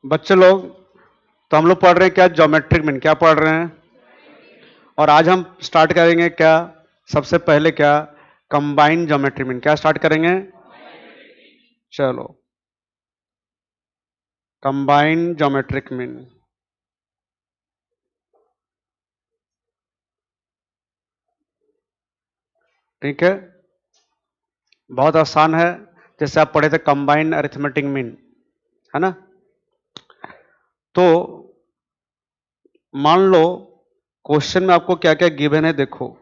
बच्चे लोग, तो हम लोग पढ़ रहे हैं क्या? Geometric mean. क्या पढ़ रहे हैं? और आज हम स्टार्ट करेंगे क्या? सबसे पहले क्या? Combined geometric mean. क्या स्टार्ट करेंगे? चलो, कंबाइंड ज्योमेट्रिक मीन। ठीक है, बहुत आसान है। जैसे आप पढ़े थे कंबाइंड अरिथमेटिक मीन, है ना? तो मान लो क्वेश्चन में आपको क्या क्या गिवन है, देखो।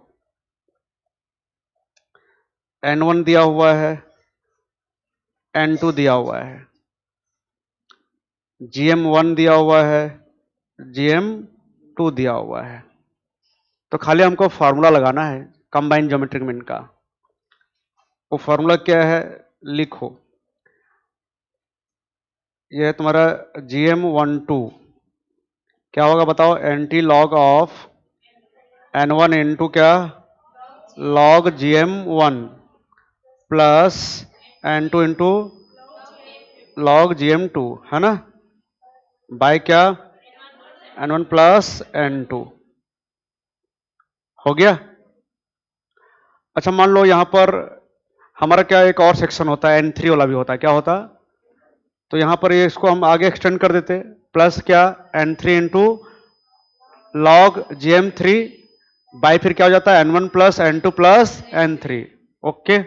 N1 दिया हुआ है, N2 दिया हुआ है, GM1 दिया हुआ है, GM2 दिया हुआ है। तो खाली हमको फॉर्मूला लगाना है कंबाइंड ज्योमेट्रिक मीन का। वो फॉर्मूला क्या है? लिखो। ये है तुम्हारा GM12। क्या होगा बताओ? Anti log of N1 into क्या? Log GM1 plus N2 into log GM2, है ना? बाय क्या? N1 plus N2। हो गया? अच्छा, मान लो यहां पर हमारा क्या एक और सेक्शन होता है, N3 वाला भी होता है। क्या होता? तो यहां पर ये इसको हम आगे एक्सटेंड कर देते, प्लस क्या? N3 into log GM3 by फिर क्या हो जाता है? N1 plus N2 plus N3। Okay,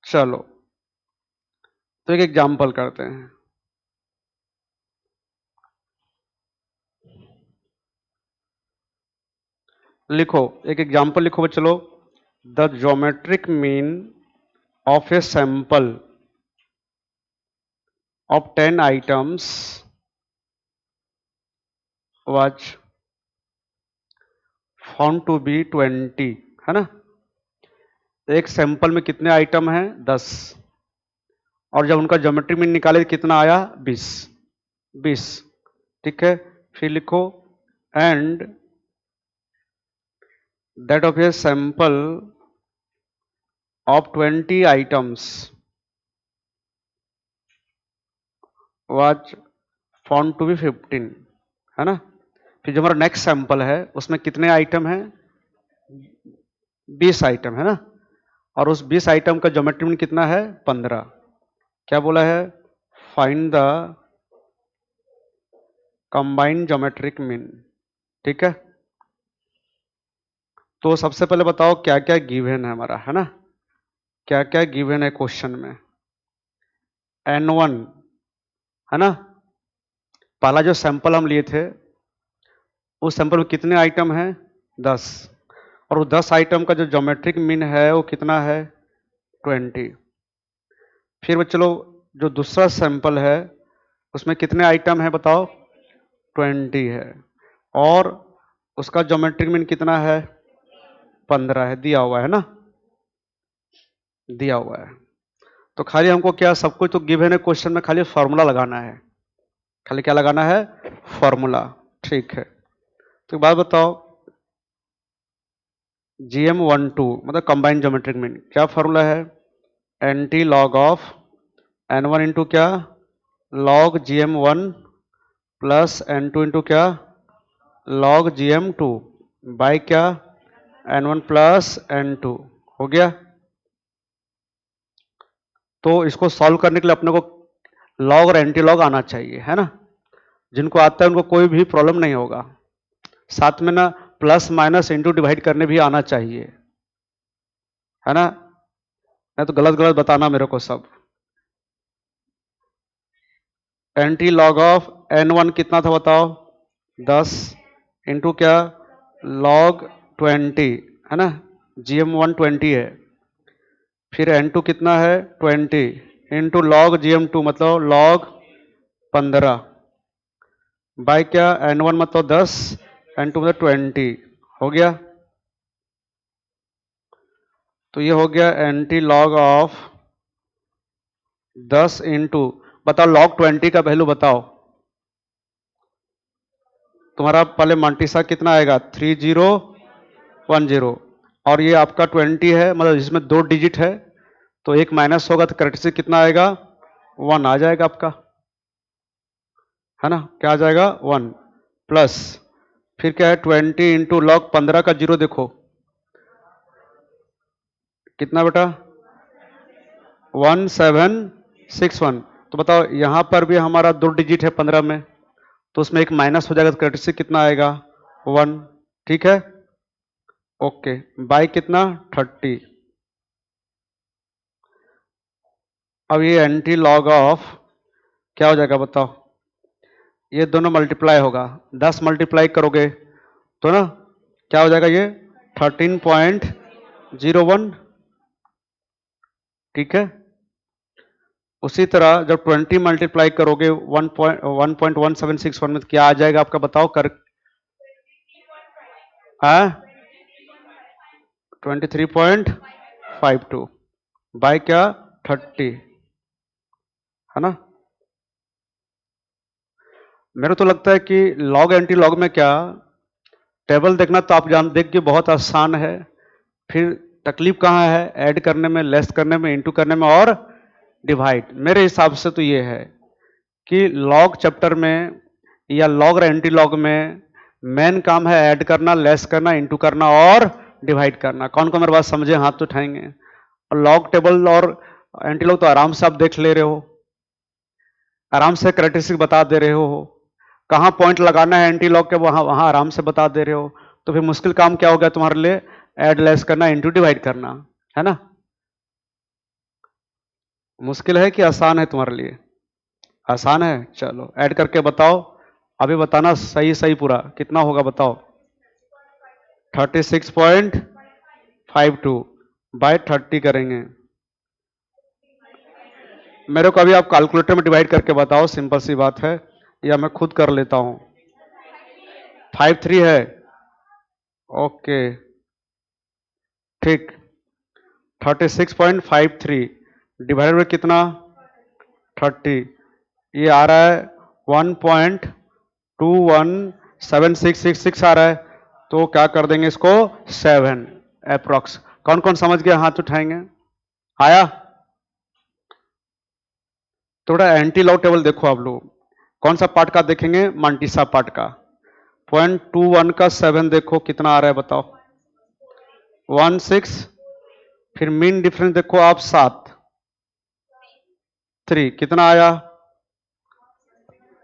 चलो तो एक एग्जाम्पल करते हैं। लिखो, एक एग्जाम्पल लिखो चलो। The geometric mean of a sample of 10 items was found to be 20, है ना? एक सैंपल में कितने आइटम हैं? 10। और जब उनका ज्योमेट्रिक मीन निकाले कितना आया? 20। 20, ठीक है। फिर लिखो and that of a sample of 20 items was found to be 15, है ना? फिर जो हमारा नेक्स्ट सैंपल है उसमें कितने आइटम हैं? 20 आइटम, है ना? और उस 20 आइटम का ज्योमेट्रिक मीन कितना है? 15। क्या बोला है? Find the combined geometric mean. ठीक है, तो सबसे पहले बताओ क्या क्या गिवन है हमारा, है ना? क्या क्या गिवन है क्वेश्चन में? N1, है ना? पहला जो सैंपल हम लिए थे उस सैंपल में कितने आइटम हैं? 10। और वो 10 आइटम का जो ज्योमेट्रिक मीन है वो कितना है? 20। फिर चलो, जो दूसरा सैंपल है उसमें कितने आइटम है बताओ? 20 है। और उसका ज्योमेट्रिक मीन कितना है? 15 है, दिया हुआ है ना? दिया हुआ है। तो खाली हमको क्या, सब कुछ तो गिवन है क्वेश्चन में, खाली फॉर्मूला लगाना है। खाली क्या लगाना है? फॉर्मूला। ठीक है, तो एक बात बताओ, GM12 मतलब कंबाइंड ज्योमेट्रिक मीन, क्या फॉर्मूला है? Anti log of N1 into क्या? Log GM1 plus N2 into क्या? लॉग GM2 बाई क्या? N1 plus N2। हो गया? तो इसको सॉल्व करने के लिए अपने को लॉग और एंटी लॉग आना चाहिए, है ना? जिनको आता है उनको कोई भी प्रॉब्लम नहीं होगा। साथ में ना प्लस माइनस इंटू डिवाइड करने भी आना चाहिए, है ना? नहीं तो गलत गलत बताना मेरे को सब। एंटी लॉग ऑफ N1 कितना था बताओ? 10 इंटू क्या? लॉग 20, है ना? GM1 20 है। फिर N2 कितना है? 20 इंटू लॉग GM2 मतलब लॉग 15 बाय क्या? N1 मतलब 10, N2 मतलब 20। हो गया? तो ये हो गया एंटी लॉग ऑफ 10 इंटू, बताओ लॉग 20 का वैल्यू बताओ। तुम्हारा पहले मल्टीसा कितना आएगा? 3010। और ये आपका 20 है, मतलब इसमें 2 डिजिट है, तो एक माइनस होगा तो करेक्ट से कितना आएगा? 1 आ जाएगा आपका, है ना, क्या आ जाएगा 1 प्लस फिर क्या है 20 इंटू लॉग 15 का जीरो देखो कितना बेटा 1761। तो बताओ यहां पर भी हमारा 2 डिजिट है 15 में, तो उसमें एक माइनस हो जाएगा तो करेक्टरिस्टिक कितना आएगा 1। ठीक है, ओके, बाई कितना 30। अब ये एंटी लॉग ऑफ क्या हो जाएगा बताओ, ये दोनों मल्टीप्लाई होगा, 10 मल्टीप्लाई करोगे तो ना क्या हो जाएगा ये 13.01। ठीक है, उसी तरह जब 20 मल्टीप्लाई करोगे 1.1761 में तो क्या आ जाएगा आपका बताओ कर 23.52 बाय क्या 30, है ना। मेरे तो लगता है कि लॉग एंटी लॉग में क्या टेबल देखना तो आप जान देख के बहुत आसान है, फिर तकलीफ कहाँ है ऐड करने में, लेस करने में, इनटू करने में और डिवाइड। मेरे हिसाब से तो ये है कि लॉग चैप्टर में या लॉग और एंटी लॉग में मेन काम है ऐड करना, लेस करना, इनटू करना और डिवाइड करना। कौन कौन मेरे बात समझे हाथ तो उठाएंगे। और लॉग टेबल और एंटी लॉग तो आराम से आप देख ले रहे हो, आराम से कैरेक्टरिस्टिक बता दे रहे हो, कहाँ पॉइंट लगाना है एंटी लॉग के वहां वहां आराम से बता दे रहे हो। तो फिर मुश्किल काम क्या हो गया तुम्हारे लिए, ऐड लेस करना, इनटू डिवाइड करना, है ना। मुश्किल है कि आसान है तुम्हारे लिए, आसान है। चलो ऐड करके बताओ, अभी बताना सही सही पूरा कितना होगा बताओ 36.52 बाय 30 करेंगे। मेरे को अभी आप कैलकुलेटर में डिवाइड करके बताओ, सिंपल सी बात है, या मैं खुद कर लेता हूं। 53 है, ओके ठीक। 36.53 डिवाइडेड बाय कितना 30, ये आ रहा है 1.217666 आ रहा है। तो क्या कर देंगे इसको 7 अप्रोक्स। कौन कौन समझ गया हाथ उठाएंगे, आया। थोड़ा एंटी लॉग टेबल देखो आप लोग, कौन सा पार्ट का देखेंगे, मांटिसा पार्ट का। 0.21 का 7 देखो कितना आ रहा है बताओ 16। फिर मीन डिफरेंस देखो आप 3 कितना आया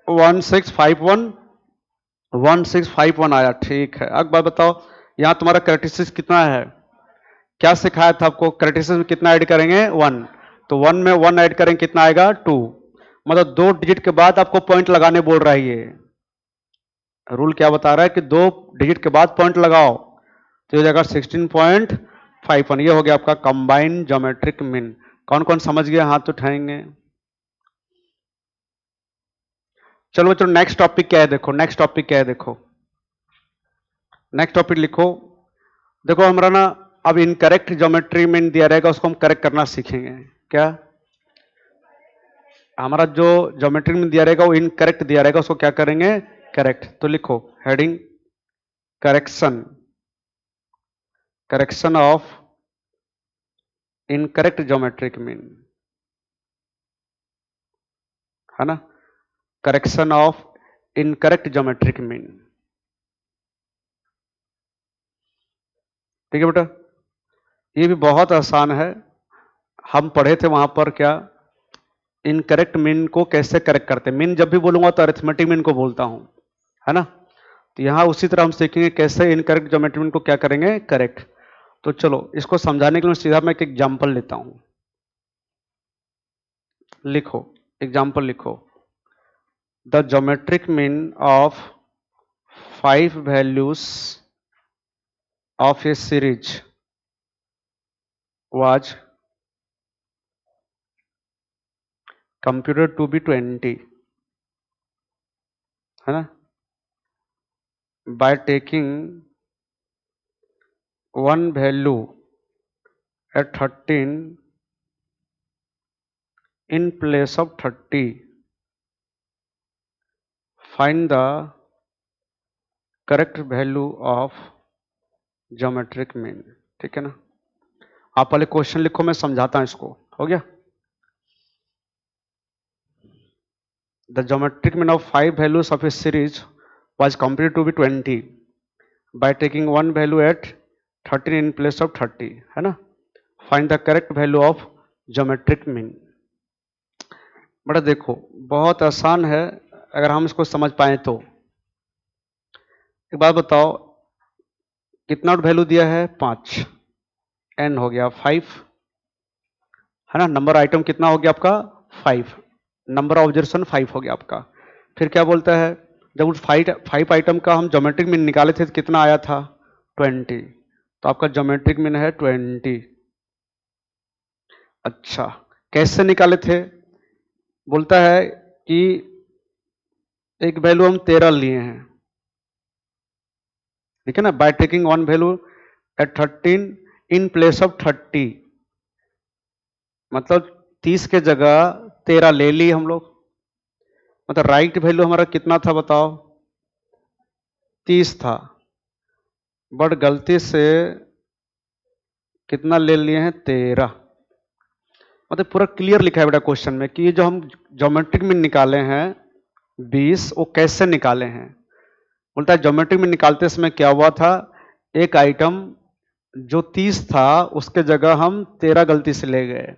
1651, 1651 आया। ठीक है, अब बात बताओ यहां तुम्हारा कैरेक्टरिस्टिक्स कितना है, क्या सिखाया था आपको, कैरेक्टरिस्टिक्स में कितना ऐड करेंगे 1, तो 1 में 1 ऐड करेंगे कितना आएगा 2। मतलब 2 डिजिट के बाद आपको पॉइंट लगाने बोल रहा है ये रूल, क्या बता रहा है कि 2 डिजिट के बाद पॉइंट लगाओ, तो ये जाएगा 16.51। ये हो गया आपका कंबाइंड ज्योमेट्रिक मीन। कौन कौन समझ गया हाथ उठाएंगे। चलो बच्चों नेक्स्ट टॉपिक क्या है देखो, नेक्स्ट टॉपिक क्या है देखो, नेक्स्ट टॉपिक लिखो। देखो हमारा ना अब इनकरेक्ट ज्योमेट्री मीन दिया रहेगा, उसको हम करेक्ट करना सीखेंगे। क्या हमारा जो ज्योमेट्री में दिया रहेगा वो इनकरेक्ट दिया रहेगा, उसको क्या करेंगे करेक्ट। तो लिखो heading correction, correction of incorrect geometric mean, है ना, correction of incorrect geometric mean. ठीक है बेटा, ये भी बहुत आसान है, हम पढ़े थे वहां पर क्या इनकरेक्ट मीन को कैसे करेक्ट करते हैं। मीन जब भी बोलूंगा तो अरिथमेटिक मीन को बोलता हूं, है ना। तो यहां उसी तरह हम सीखेंगे कैसे इनकरेक्ट ज्योमेट्रिक मीन को क्या करेंगे करेक्ट। तो चलो इसको समझाने के लिए सीधा मैं एक एग्जांपल लेता हूं। लिखो एग्जांपल लिखो, the geometric mean of 5 values of A series was computed to be 20, है ना, by taking one value at 13 in place of 30, find the correct value of geometric mean। ठीक है ना, आप पहले क्वेश्चन लिखो, मैं समझाता हूं इसको, हो गया। The geometric mean of 5 values of A series was computed to be 20 by taking one value at 13 in place of 30, है ना. Find the correct value of geometric mean. बड़ा देखो बहुत आसान है अगर हम इसको समझ पाए तो. एक बात बताओ, कितना वैल्यू दिया है 5, n हो गया 5, है ना. नंबर आइटम कितना हो गया आपका 5, नंबर ऑब्जर्वेशन 5 हो गया आपका. फिर क्या बोलता है, जब उस 5 आइटम का हम ज्योमेट्रिक मीन निकाले थे तो कितना आया था 20, तो आपका ज्योमेट्रिक मीन है 20. अच्छा, कैसे निकाले थे, बोलता है कि एक वैल्यू हम 13 लिए हैं, ठीक है ना. By taking one value at 13 in place of 30, मतलब 30 के जगह 13 ले ली हम लोग. मतलब राइट वैल्यू हमारा कितना था बताओ 30 था, बट गलती से कितना ले लिए हैं 13. मतलब पूरा क्लियर लिखा है बेटा क्वेश्चन में कि ये जो हम ज्योमेट्रिक मीन निकाले हैं 20, वो कैसे निकाले हैं. बोलता है ज्योमेट्रिक मीन निकालते समय क्या हुआ था, एक आइटम जो 30 था उसके जगह हम 13 गलती से ले गए.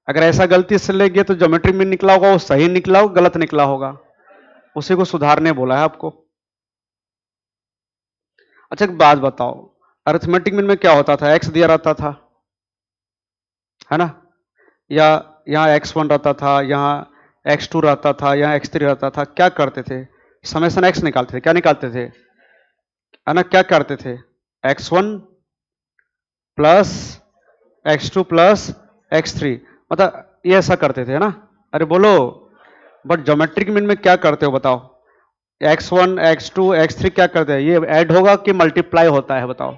अगर ऐसा गलती से ले गए तो ज्योमेट्रिक मीन निकला होगा वो सही निकला होगा गलत निकला होगा, उसी को सुधारने बोला है आपको. अच्छा एक बात बताओ, अरिथमेटिक मीन में क्या होता था, x दिया रहता था, है ना, या यहाँ x1 रहता था, यहाँ x2 रहता था, यहाँ x3 रहता था. क्या करते थे, समेशन x निकालते थे. क्या निकालते थे, है ना, क्या करते थे, x1 plus x2 plus x3, मतलब ये ऐसा करते थे, है ना. अरे बोलो, बट ज्योमेट्रिक मीन में क्या करते हो बताओ, x1 x2 x3 क्या करते हैं, ये ऐड होगा कि मल्टीप्लाई होता है बताओ.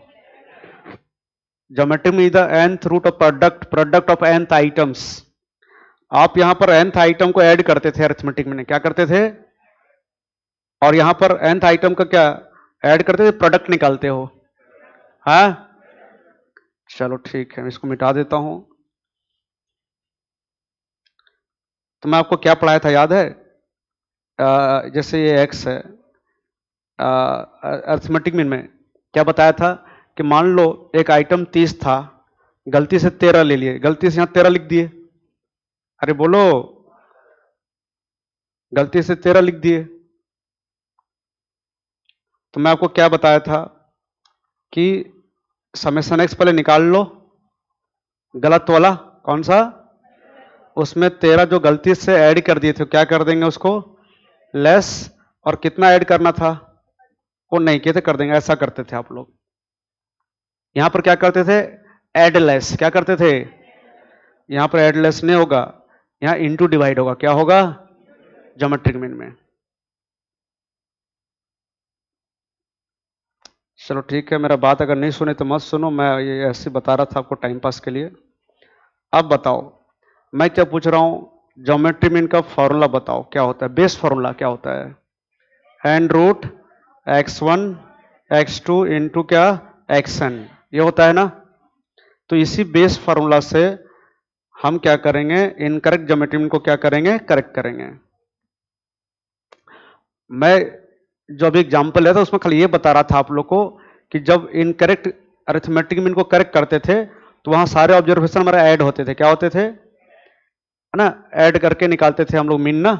ज्योमेट्रिक में the nth root of product of nth items. आप यहां पर nth आइटम को ऐड करते थे अरिथमेटिक में, क्या करते थे, और यहां पर nth आइटम का क्या ऐड करते थे, प्रोडक्ट निकालते हो. हाँ चलो ठीक है, मैं इसको मिटा देता हूं. तो मैं आपको क्या पढ़ाया था याद है, जैसे ये x है, अरिथमेटिक मीन में क्या बताया था कि मान लो एक आइटम 30 था, गलती से 13 ले लिए, गलती से यहां 13 लिख दिए. अरे बोलो, गलती से 13 लिख दिए. तो मैं आपको क्या बताया था कि समेशन x पहले निकाल लो, गलत वाला कौन सा, उसमें 13 जो गलती से ऐड कर दिए थे क्या कर देंगे उसको लेस, और कितना ऐड करना था वो नहीं किए थे कर देंगे. ऐसा करते थे आप लोग. यहां पर क्या करते थे, ऐड लेस. क्या करते थे, यहां पर ऐड लेस नहीं होगा, यहां इनटू डिवाइड होगा. क्या होगा, ज्योमेट्रिक मीन में. चलो ठीक है, मेरा बात अगर नहीं सुने तो मत सुनो, मैं ये ऐसे बता रहा था आपको टाइम पास के लिए. अब बताओ मैं क्या पूछ रहा हूं, ज्योमेट्री मीन का फॉर्मूला बताओ क्या होता है, बेस फॉर्मूला क्या होता है, hand root x1 x2 into क्या xn, ये होता है ना. तो इसी बेस फॉर्मूला से हम क्या करेंगे, इनकरेक्ट ज्योमेट्री मीन को क्या करेंगे, करेक्ट करेंगे. मैं जो अभी एग्जाम्पल लिया था उसमें खाली ये बता रहा था आप लोग को कि जब इनकरेक्ट अरिथमेटिक मीन को करेक्ट करते थे तो वहां सारे ऑब्जर्वेशन हमारे ऐड होते थे. क्या होते थे, है ना, ऐड करके निकालते थे हम लोग मीन ना.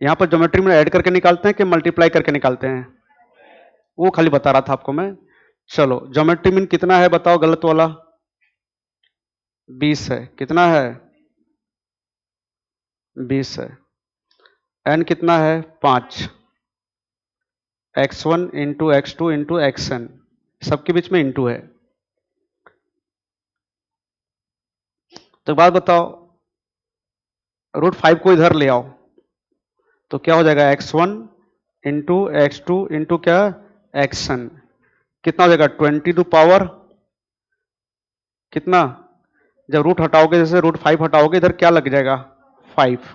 यहां पर ज्योमेट्री में ऐड करके निकालते हैं कि मल्टीप्लाई करके निकालते हैं, वो खाली बता रहा था आपको मैं. चलो ज्योमेट्री मीन कितना है बताओ, गलत वाला 20 है. कितना है 20 है. एन कितना है 5, x1 into x2 into xn, सबके बीच में इंटू है. तो बात बताओ, रूट 5 को इधर ले आओ तो क्या हो जाएगा, x1 इंटू x2 इंटू क्या xn, कितना हो जाएगा 20 टू पावर कितना, जब रूट हटाओगे, जैसे रूट 5 हटाओगे इधर क्या लग जाएगा 5.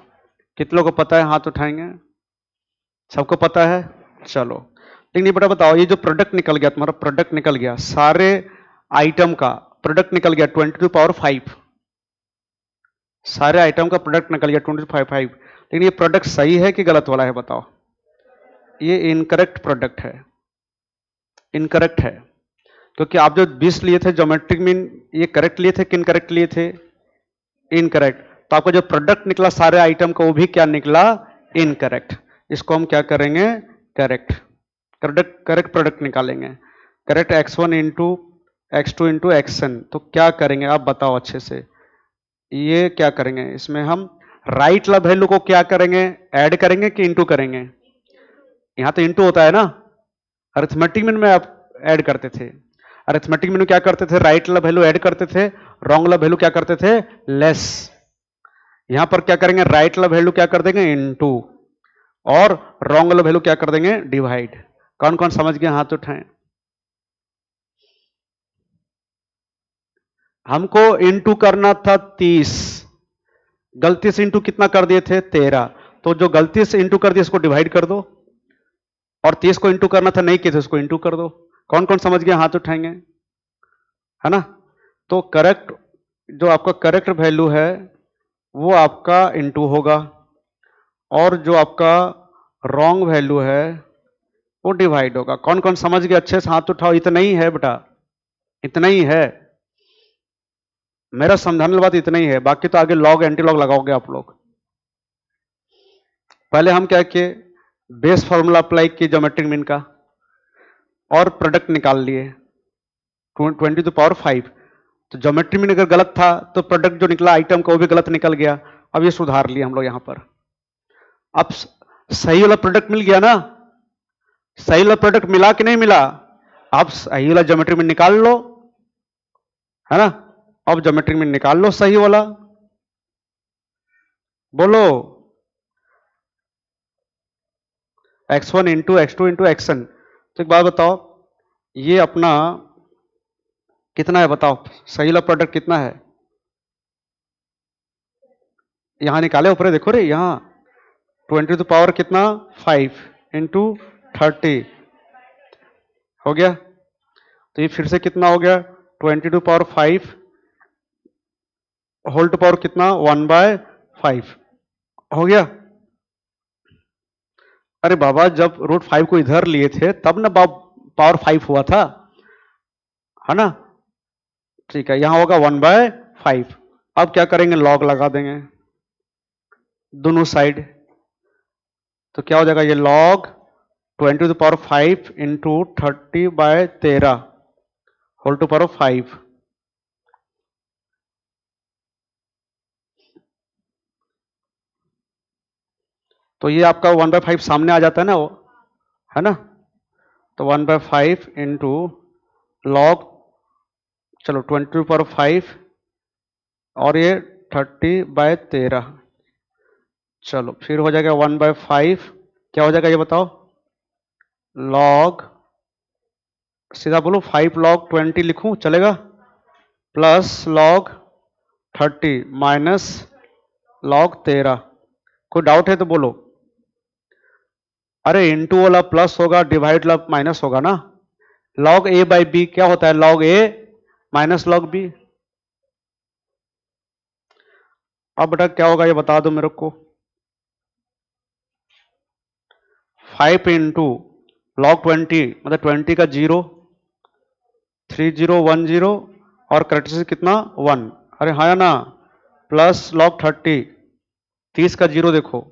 कितने लोगों को पता है, हाथ उठाएंगे, सबको पता है. चलो लेकिन ये बेटा बताओ, ये जो प्रोडक्ट निकल गया तुम्हारा, प्रोडक्ट निकल गया सारे आइटम का, प्रोडक्ट निकल गया 20 टू पावर 5, सारे आइटम का प्रोडक्ट निकल गया 2255, लेकिन ये प्रोडक्ट सही है कि गलत वाला है बताओ? ये इनकरेक्ट प्रोडक्ट है, इनकरेक्ट है, क्योंकि आप जो 20 लिए थे ज्योमेट्रिक मीन, ये करेक्ट लिए थे कि इनकरेक्ट लिए थे? इनकरेक्ट। तो आपका जो प्रोडक्ट निकला सारे आइटम का वो भी क्या निकला? इनकरेक्ट। इसको हम क्या करेंगे? करेक्ट, करेक्ट प्रोडक्ट निकालेंगे। Correct x1 into x2 into action. तो क्या करेंगे आप बताओ अच्छे से? ये क्या करेंगे इसमें हम? राइट वाला वैल्यू को क्या करेंगे? ऐड करेंगे कि इंटू करेंगे? यहां तो इंटू होता है ना, अरिथमेटिक मीन में आप ऐड करते थे। अरिथमेटिक मीन में क्या करते थे? राइट वाला वैल्यू ऐड करते थे, रॉन्ग वाला वैल्यू क्या करते थे? लेस। यहां पर क्या करेंगे? राइट वाला वैल्यू क्या कर देंगे? इनटू, और रॉन्ग वाला वैल्यू क्या कर देंगे? डिवाइड। कौन कौन समझ गए हाथ उठाएं। हमको इनटू करना था 30, गलती से इनटू कितना कर दिए थे? 13। तो जो गलती से इनटू कर दिया इसको डिवाइड कर दो, और 30 को इनटू करना था नहीं किया तो इसको इनटू कर दो। कौन कौन समझ गया हाथ उठाएंगे, है ना? तो करेक्ट, जो आपका करेक्ट वैल्यू है वो आपका इनटू होगा, और जो आपका रॉन्ग वैल्यू है वो डिवाइड होगा। कौन कौन समझ गया? अच्छे से हाथ उठाओ। इतना ही है बेटा, इतना ही है, मेरा समझाने वाली बात इतना ही है, बाकी तो आगे लॉग एंटी लॉग लगाओगे आप लोग। पहले हम क्या किए? बेस फॉर्मूला अप्लाई किए ज्योमेट्रिक मीन का, और प्रोडक्ट निकाल लिए 20⁵। तो ज्योमेट्री मीन अगर गलत था तो प्रोडक्ट जो निकला आइटम का वो भी गलत निकल गया। अब ये सुधार लिए हम लोग यहां पर। अब सही वाला प्रोडक्ट मिल गया ना? सही वाला प्रोडक्ट मिला कि नहीं मिला? आप सही वाला ज्योमेट्री मीन निकाल लो, है ना? अब ज्योमेट्री मीन निकाल लो सही वाला, बोलो। x1 into x2 into action. तो एक बात बताओ, ये अपना कितना है बताओ? सही वाला प्रोडक्ट कितना है? यहां निकाले ऊपर देखो रे, यहां 20 कितना? 5 इंटू 30 हो गया। तो ये फिर से कितना हो गया? 20⁵ होल टू पावर कितना? 1/5 हो गया। अरे बाबा, जब √5 को इधर लिए थे तब ना पावर 5 हुआ था, है ना? ठीक है, यहां होगा 1/5। अब क्या करेंगे? लॉग लगा देंगे दोनों साइड। तो क्या हो जाएगा? ये log 20⁵ into 30/13 whole to power 5। तो ये आपका 1/5 सामने आ जाता है ना वो, है ना? तो 1/5 इंटू लॉग, चलो 20⁵, और ये 30/13। चलो फिर हो जाएगा 1/5, क्या हो जाएगा ये बताओ? लॉग, सीधा बोलो 5 लॉग 20 लिखूं चलेगा? Plus log 30 minus log 13। कोई डाउट है तो बोलो। अरे इंटू वाला प्लस होगा, डिवाइड वाला माइनस होगा ना। लॉग ए बाई बी क्या होता है? लॉग ए माइनस लॉग बी। अब बेटा क्या होगा ये बता दो मेरे को। 5 इंटू लॉग 20 मतलब 20 का 0, 3010, और करेक्टरिस्टिक कितना? 1। अरे हाँ ना? प्लस लॉग 30, 30 का 0 देखो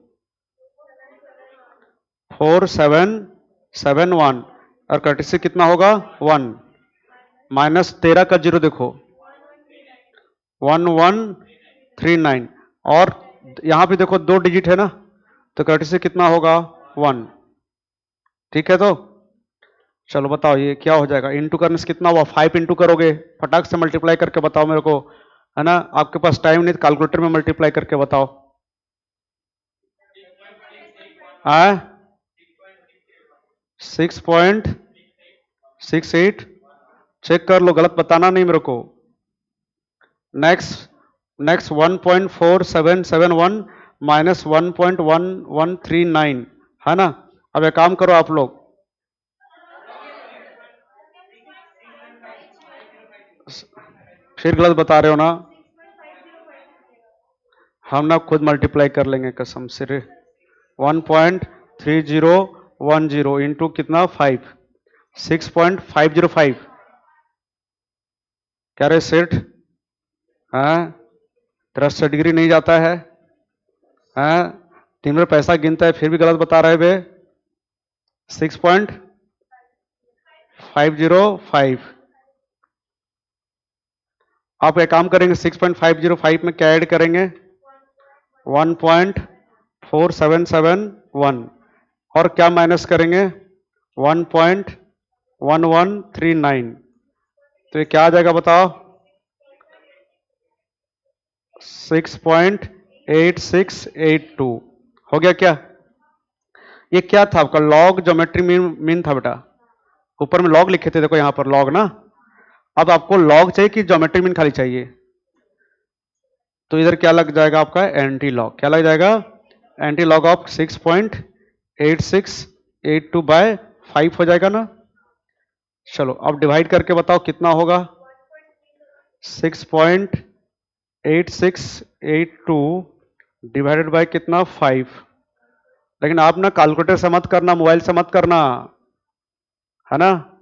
4771, और करेक्टरिस्टिक कितना होगा? 1। माइनस 13 का 0 देखो 1139, और यहां पे देखो 2 डिजिट है ना, तो करेक्टरिस्टिक कितना होगा? 1। ठीक है, तो चलो बताओ ये क्या हो जाएगा? इंटू करने से कितना हुआ? 5 इंटू करोगे, फटाक से मल्टीप्लाई करके बताओ मेरे को, है ना? आपके पास टाइम नहीं, कैलकुलेटर में मल्टीप्लाई करके बताओ। 6.68, चेक कर लो, गलत बताना नहीं मेरे को। नेक्स्ट, 1.4771 माइनस 1.1139, है ना? अब एक काम करो आप लोग, फिर गलत बता रहे हो ना? हम ना खुद मल्टीप्लाई कर लेंगे कसम से रे। 1.3010 इंटू कितना 5, 6.505। क्या रे सेठ, हाँ तेरा डिग्री नहीं जाता है? हाँ दिन भर पैसा गिनता है फिर भी गलत बता रहे बे। 6.505। आप एक काम करेंगे 6.505 में क्या ऐड करेंगे? 1.4771 और क्या माइनस करेंगे? 1.1139। तो ये क्या आ जाएगा बताओ? 6.8682 हो गया क्या? ये क्या था आपका? लॉग ज्योमेट्री मीन था बेटा। ऊपर में लॉग लिखे थे, देखो यहां पर लॉग ना। अब आपको लॉग चाहिए कि ज्योमेट्री मीन खाली चाहिए? तो इधर क्या लग जाएगा आपका? Anti log. क्या लग जाएगा? एंटी लॉग ऑफ 6.8682 बाय 5 हो जाएगा ना। चलो अब डिवाइड करके बताओ कितना होगा? 6.8682 डिवाइडेड बाय कितना? 5। लेकिन आप ना कैलकुलेटर से मत करना, मोबाइल से मत करना, है ना।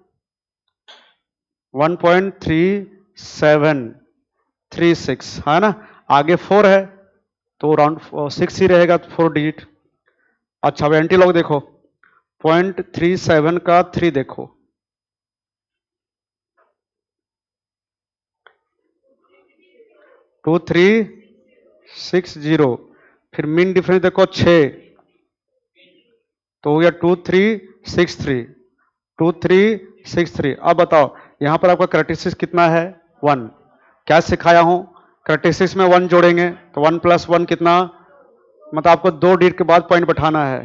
1.3736 है ना। आगे 4 है तो राउंड 6 ही रहेगा, 4 डिजिट। अच्छा अब एंटी लॉग देखो, 0.37 का 3 देखो, 2360। फिर मीन डिफरेंस देखो 6, तो हो गया 2363। 2363। अब बताओ यहां पर आपका करेक्टरिस्टिक्स कितना है? 1। क्या सिखाया हूं? करेक्टरिस्टिक्स में 1 जोड़ेंगे तो 1 + 1 कितना? मतलब आपको 2 डिजिट के बाद पॉइंट बैठाना है।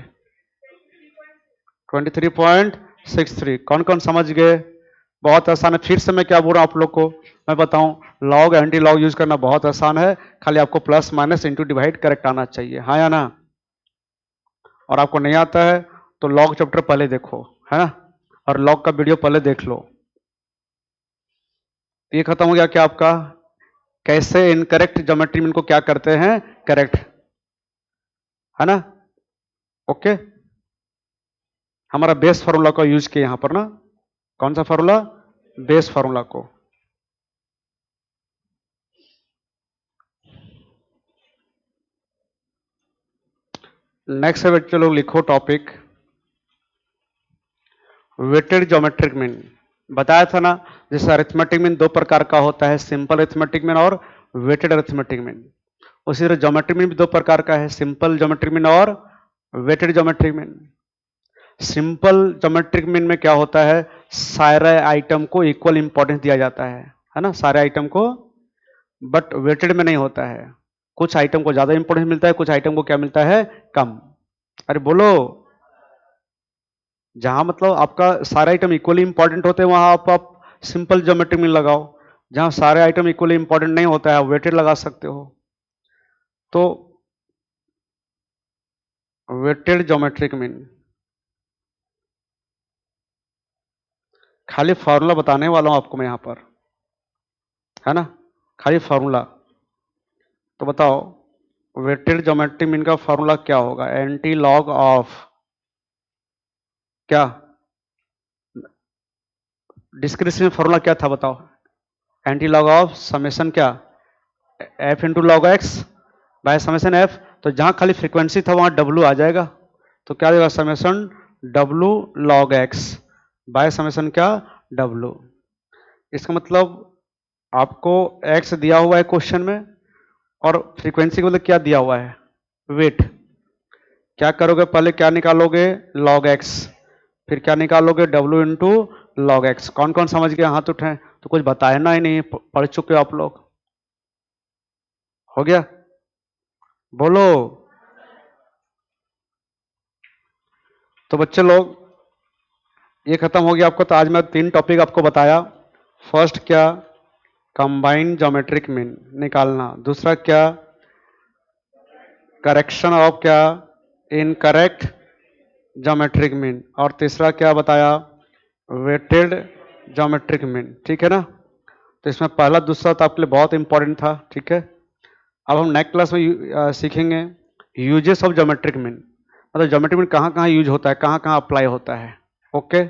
23.63। कौन कौन समझ गए? बहुत आसान है। फिर से मैं क्या बोल रहा हूं आप लोग को, मैं बताऊं, लॉग एंटी लॉग यूज करना बहुत आसान है, खाली आपको plus minus into divide correct आना चाहिए, हाँ या ना। और आपको नहीं आता है तो लॉग चैप्टर पहले देखो, है ना, और लॉग का वीडियो पहले देख लो। ये खत्म हो गया क्या आपका? कैसे इनकरेक्ट ज्योमेट्री में इनको क्या करते हैं? करेक्ट, है ना। ओके, हमारा बेस फार्मूला का यूज किया यहां पर ना। कौन सा फार्मूला? बेस फार्मूला को। नेक्स्ट है बच्चे लोग, लिखो टॉपिक वेटेड ज्योमेट्रिक मीन। बताया था ना, जैसे अरिथमेटिक मीन 2 प्रकार का होता है, सिंपल अरिथमेटिक मीन और वेटेड अरिथमेटिक मीन। उसी तरह ज्योमेट्रिक मीन भी 2 प्रकार का है, सिंपल ज्योमेट्रिक मीन और weighted geometric mean. Simple geometric mean में क्या होता है? सारे आइटम को इक्वल इंपॉर्टेंस दिया जाता है ना, सारे आइटम को। बट वेटेड में नहीं होता है, कुछ आइटम को ज्यादा इंपॉर्टेंस मिलता है, कुछ आइटम को क्या मिलता है? कम। अरे बोलो, जहां मतलब आपका सारे आइटम इक्वली इंपॉर्टेंट होते हैं वहां आप सिंपल ज्योमेट्रिक मीन लगाओ। जहां सारे आइटम इक्वली इंपॉर्टेंट नहीं होता है आप वेटेड लगा सकते हो। तो वेटेड ज्योमेट्रिक मीन, खाली फॉर्मूला बताने वाला हूं आपको मैं यहां पर, है ना, खाली फॉर्मूला। तो बताओ वेटेड ज्योमेट्रिक मीन का फॉर्मूला क्या होगा? एंटी लॉग ऑफ क्या? डिस्क्रिप्शन में फॉर्मूला क्या था बताओ? एंटी लॉग ऑफ समेशन क्या? F into log x by summation F. तो जहां खाली फ्रीक्वेंसी था वहां डब्लू आ जाएगा, तो क्या देगा? Summation W log x by summation क्या? डब्लू। इसका मतलब आपको एक्स दिया हुआ है क्वेश्चन में, और फ्रीक्वेंसी का मतलब क्या दिया हुआ है? वेट। क्या करोगे? पहले क्या निकालोगे? लॉग एक्स, फिर क्या निकालोगे? W into log x. कौन कौन समझ गया? हाथ उठाएं। तो कुछ बताया ना ही नहीं, पढ़ चुके हो आप लोग। हो गया? बोलो। तो बच्चे लोग ये खत्म हो गया आपको। तो आज मैं 3 टॉपिक आपको बताया। फर्स्ट क्या? कंबाइंड ज्योमेट्रिक मीन निकालना। दूसरा क्या? करेक्शन ऑफ क्या? Incorrect geometric mean. और तीसरा क्या बताया? Weighted geometric mean. ठीक है ना। तो इसमें पहला दूसरा तो आपके लिए बहुत इंपॉर्टेंट था, ठीक है। अब हम नेक्स्ट क्लास में सीखेंगे यूजेस ऑफ ज्योमेट्रिक मीन, मतलब ज्योमेट्रिक मीन कहाँ कहाँ यूज होता है, कहाँ कहाँ अप्लाई होता है। ओके।